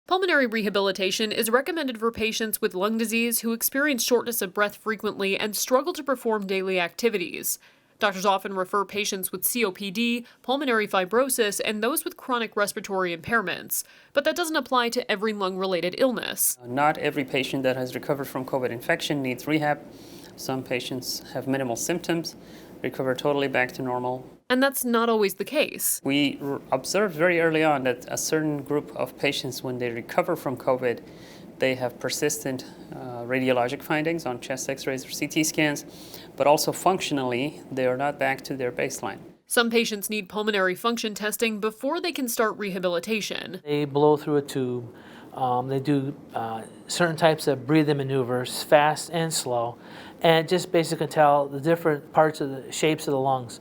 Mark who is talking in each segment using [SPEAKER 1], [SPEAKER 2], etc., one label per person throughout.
[SPEAKER 1] Pulmonary rehabilitation is recommended for patients with lung disease who experience shortness of breath frequently and struggle to perform daily activities. Doctors often refer patients with COPD, pulmonary fibrosis, and those with chronic respiratory impairments, but that doesn't apply to every lung-related illness.
[SPEAKER 2] Not every patient that has recovered from COVID infection needs rehab. Some patients have minimal symptoms, recover totally back to normal.
[SPEAKER 1] And that's not always the case.
[SPEAKER 2] We observed very early on that a certain group of patients, when they recover from COVID, they have persistent radiologic findings on chest x-rays or CT scans, but also functionally, they are not back to their baseline.
[SPEAKER 1] Some patients need pulmonary function testing before they can start rehabilitation.
[SPEAKER 3] They blow through a tube. They do certain types of breathing maneuvers, fast and slow, and just basically tell the different parts of the shapes of the lungs.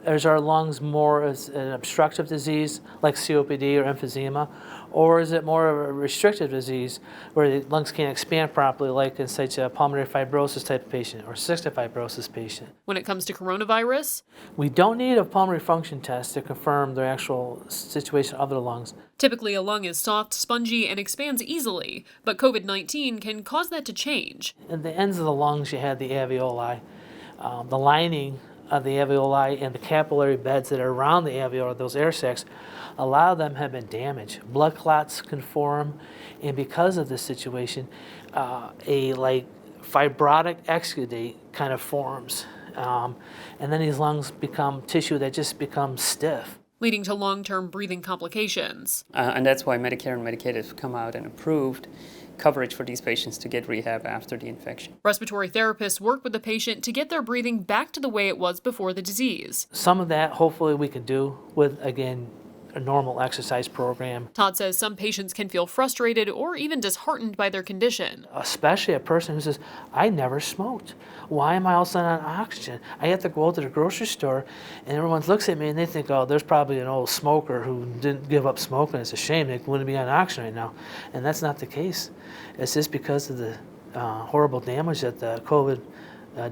[SPEAKER 3] Is our lungs more as an obstructive disease like COPD or emphysema, or is it more of a restrictive disease where the lungs can't expand properly like in such a pulmonary fibrosis type of patient or cystic fibrosis patient?
[SPEAKER 1] When it comes to coronavirus,
[SPEAKER 3] we don't need a pulmonary function test to confirm the actual situation of the lungs.
[SPEAKER 1] Typically, a lung is soft, spongy, and expands easily, but COVID-19 can cause that to change.
[SPEAKER 3] At the ends of the lungs, you have the alveoli. The lining of the alveoli and the capillary beds that are around the alveoli, those air sacs, a lot of them have been damaged. Blood clots can form, and because of this situation, a fibrotic exudate kind of forms. And then these lungs become tissue that just becomes stiff,
[SPEAKER 1] leading to long-term breathing complications.
[SPEAKER 2] And that's why Medicare and Medicaid have come out and approved coverage for these patients to get rehab after the infection.
[SPEAKER 1] Respiratory therapists work with the patient to get their breathing back to the way it was before the disease.
[SPEAKER 3] Some of that, hopefully, we can do with, again, a normal exercise program.
[SPEAKER 1] Todd says some patients can feel frustrated or even disheartened by their condition.
[SPEAKER 3] Especially a person who says, I never smoked. Why am I all of a sudden on oxygen? I have to go out to the grocery store and everyone looks at me and they think, oh, there's probably an old smoker who didn't give up smoking. It's a shame they wouldn't be on oxygen right now. And that's not the case. It's just because of the horrible damage that the COVID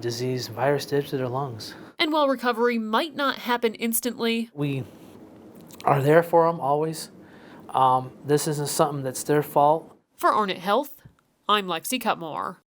[SPEAKER 3] disease virus did to their lungs.
[SPEAKER 1] And while recovery might not happen instantly,
[SPEAKER 3] we are there for them always. This isn't something that's their fault.
[SPEAKER 1] For Arnot Health, I'm Lexi Cutmore.